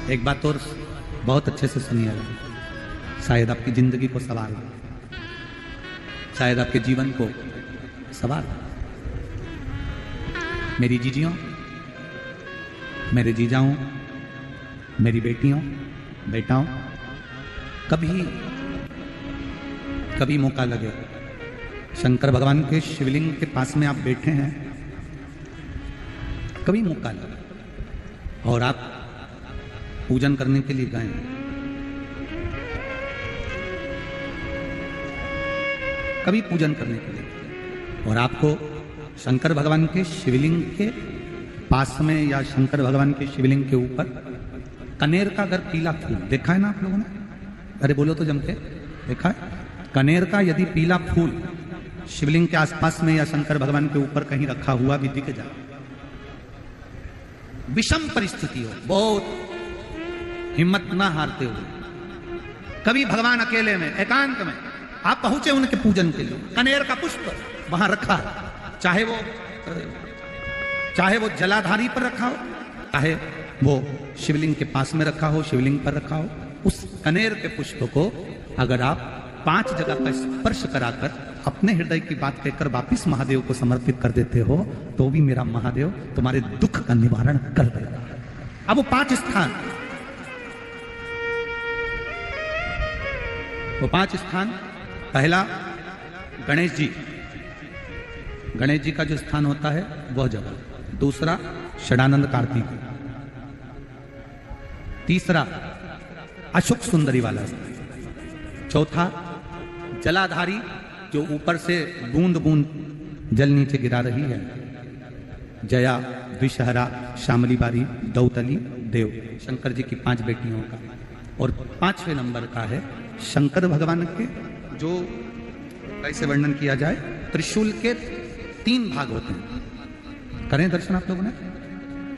एक बात और बहुत अच्छे से सुनिएगा, शायद आपकी जिंदगी को सवार हो, शायद आपके जीवन को सवार हो। मेरी जीजियों, मेरे जीजाओं, मेरी बेटियों, बेटाओं, कभी मौका लगे, शंकर भगवान के शिवलिंग के पास में आप बैठे हैं, कभी मौका लगे और आप पूजन करने के लिए गए, कभी पूजन करने के लिए, और आपको शंकर भगवान के शिवलिंग के पास में या शंकर भगवान के शिवलिंग के ऊपर कनेर का अगर पीला फूल देखा है ना आप लोगों ने, अरे बोलो तो जम के, देखा है? कनेर का यदि पीला फूल शिवलिंग के आसपास में या शंकर भगवान के ऊपर कहीं रखा हुआ भी दिख जाए, विषम परिस्थिति हो, बहुत हिम्मत ना हारते हुए, कभी भगवान अकेले में एकांत में आप पहुंचे उनके पूजन के लिए, कनेर का पुष्प वहां रखा है, चाहे वो जलाधारी पर रखा हो, चाहे वो शिवलिंग के पास में रखा हो, शिवलिंग पर रखा हो, उस कनेर के पुष्प को अगर आप 5 जगह का स्पर्श कराकर अपने हृदय की बात कहकर वापिस महादेव को समर्पित कर देते हो, तो भी मेरा महादेव तुम्हारे दुख का निवारण कर देगा। अब वो 5 स्थान, वो 5 स्थान, पहला गणेश जी, गणेश जी का जो स्थान होता है वह जगह, दूसरा षडानंद कार्तिक, तीसरा अशोक सुंदरी वाला स्थान, चौथा जलाधारी जो ऊपर से बूंद बूंद जल नीचे गिरा रही है, जया, विषहरा, शामली बारी, दौतली, देव, शंकर जी की 5 बेटियों का, और 5वें नंबर का है शंकर भगवान के, जो कैसे वर्णन किया जाए, त्रिशूल के 3 भाग होते हैं। करें दर्शन आप लोगों ने,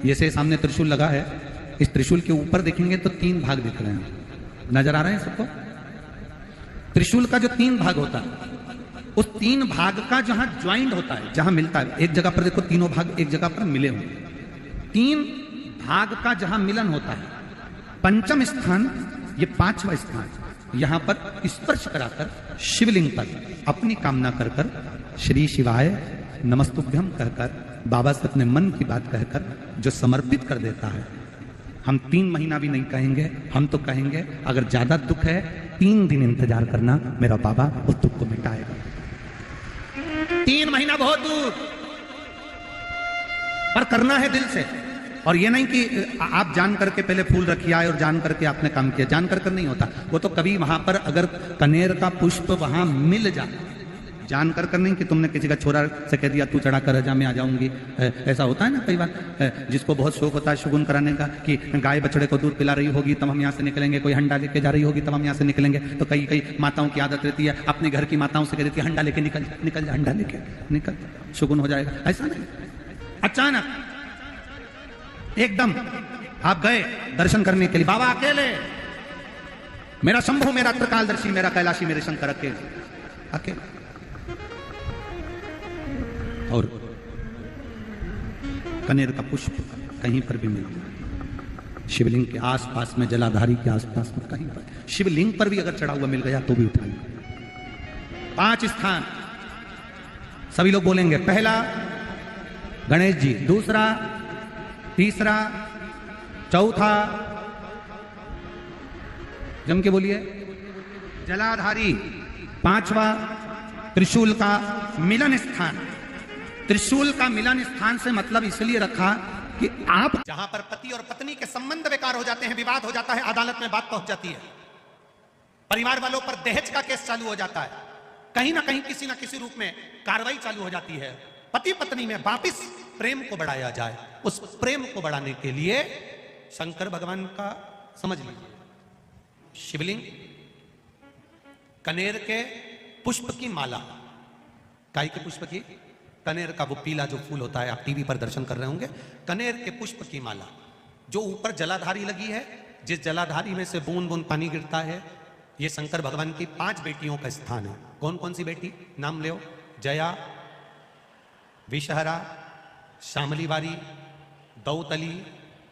जैसे सामने त्रिशूल लगा है, इस त्रिशूल के ऊपर देखेंगे तो 3 भाग दिख रहे हैं, नजर आ रहे हैं सबको? त्रिशूल का जो 3 भाग होता है, उस 3 भाग का जहां ज्वाइंट होता है, जहां मिलता है, एक जगह पर देखो तीनों भाग एक जगह पर मिले हुए, 3 भाग का जहां मिलन होता है, 5वां स्थान, ये 5वां स्थान, यहां पर स्पर्श कराकर शिवलिंग पर अपनी कामना कर कर श्री शिवाय नमस्तुभ्यम कहकर बाबा से अपने मन की बात कहकर जो समर्पित कर देता है, हम 3 महीना भी नहीं कहेंगे, हम तो कहेंगे अगर ज्यादा दुख है 3 दिन इंतजार करना, मेरा बाबा उस दुख को मिटाएगा। 3 महीना बहुत दूर, पर करना है दिल से, और ये नहीं कि आप जान करके पहले फूल रखिए आए और जान करके आपने काम किया, जान कर नहीं होता वो, तो कभी वहां पर अगर कनेर का पुष्प वहां मिल जाए, जान कर नहीं कि तुमने किसी का छोरा से कह दिया तू चढ़ा कर रजा में आ जाऊंगी, ऐसा होता है ना कई बार, जिसको बहुत शौक होता है शगुन कराने का कि गाय बछड़े को दूध पिला रही होगी तब हम यहाँ से निकलेंगे, कोई हंडा लेके जा रही होगी तब हम यहाँ से निकलेंगे, तो कई माताओं की आदत रहती है अपने घर की माताओं से कह देती है हंडा लेके निकल जा, हंडा लेके निकल, शगुन हो जाएगा, ऐसा नहीं। अचानक एकदम आप गए दर्शन करने के लिए, बाबा अकेले, मेरा शंभु, मेरा त्रिकालदर्शी, मेरा कैलाशी, मेरे शंकर अकेले, और कनेर का पुष्प कहीं पर भी मिल, शिवलिंग के आसपास में, जलाधारी के आसपास में कहीं पर, शिवलिंग पर भी अगर चढ़ा हुआ मिल गया तो भी उठा लें। 5 स्थान सभी लोग बोलेंगे, पहला गणेश जी, दूसरा, तीसरा, चौथा, जम के बोलिए, जलाधारी, 5वां त्रिशूल का मिलन स्थान। त्रिशूल का मिलन स्थान से मतलब इसलिए रखा कि आप जहां पर पति और पत्नी के संबंध बेकार हो जाते हैं, विवाद हो जाता है, अदालत में बात पहुंच जाती है, परिवार वालों पर दहेज का केस चालू हो जाता है, कहीं ना कहीं किसी ना किसी रूप में कार्रवाई चालू हो जाती है, पति पत्नी में वापिस प्रेम को बढ़ाया जाए, उस प्रेम को बढ़ाने के लिए शंकर भगवान का समझ लीजिए, शिवलिंग, कनेर के पुष्प की माला, काय के पुष्प की, कनेर का वो पीला जो फूल होता है, आप टीवी पर दर्शन कर रहे होंगे, कनेर के पुष्प की माला, जो ऊपर जलाधारी लगी है, जिस जलाधारी में से बूंद बूंद पानी गिरता है, ये शंकर भगवान की 5 बेटियों का स्थान है। कौन कौन सी बेटी, नाम लो, जया, विषहरा, शामली बारी, दौतली,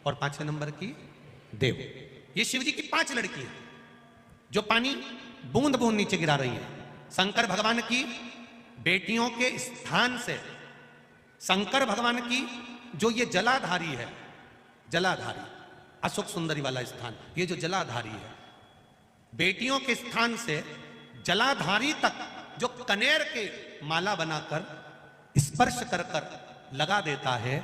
और 5वें नंबर की देव। ये शिव जी की 5 लड़कियां जो पानी बूंद बूंद नीचे गिरा रही है। शंकर भगवान की बेटियों के स्थान से, शंकर भगवान की जो ये जलाधारी है, जलाधारी अशोक सुंदरी वाला स्थान, ये जो जलाधारी है, बेटियों के स्थान से जलाधारी तक जो कनेर के माला बनाकर स्पर्श कर कर लगा देता है,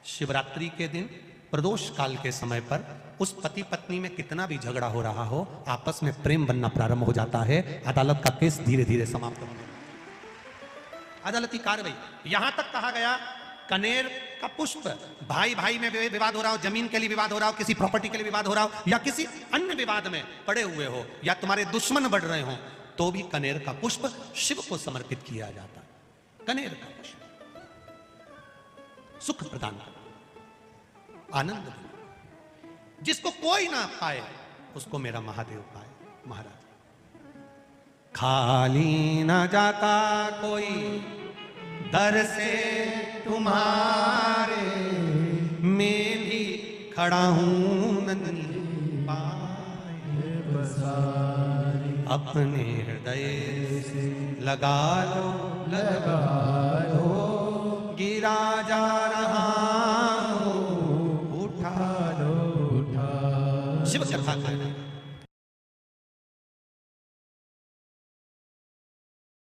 शिवरात्रि के दिन प्रदोष काल के समय पर उस पति पत्नी में कितना भी झगड़ा हो रहा हो, आपस में प्रेम बनना प्रारंभ हो जाता है। अदालत का केस धीरे धीरे समाप्त होने लगता है। अदालती कार्रवाई, यहां तक कहा गया कनेर का पुष्प, भाई भाई में विवाद हो रहा हो, जमीन के लिए विवाद हो रहा हो, किसी प्रॉपर्टी के लिए विवाद हो रहा हो, या किसी अन्य विवाद में पड़े हुए हो, या तुम्हारे दुश्मन बढ़ रहे हो, तो भी कनेर का पुष्प शिव को समर्पित किया जाता है। कनेर का पुष्प सुख प्रदान करता, आनंद देता, जिसको कोई ना पाए उसको मेरा महादेव पाए। महाराज, खाली ना जाता कोई दर से तुम्हारे, मैं भी खड़ा हूं नन्ही पाए, अपने हृदय से लगा लो, लगा लो, गिरा जा रहा हो, उठा लो, उठा। शिव कथा का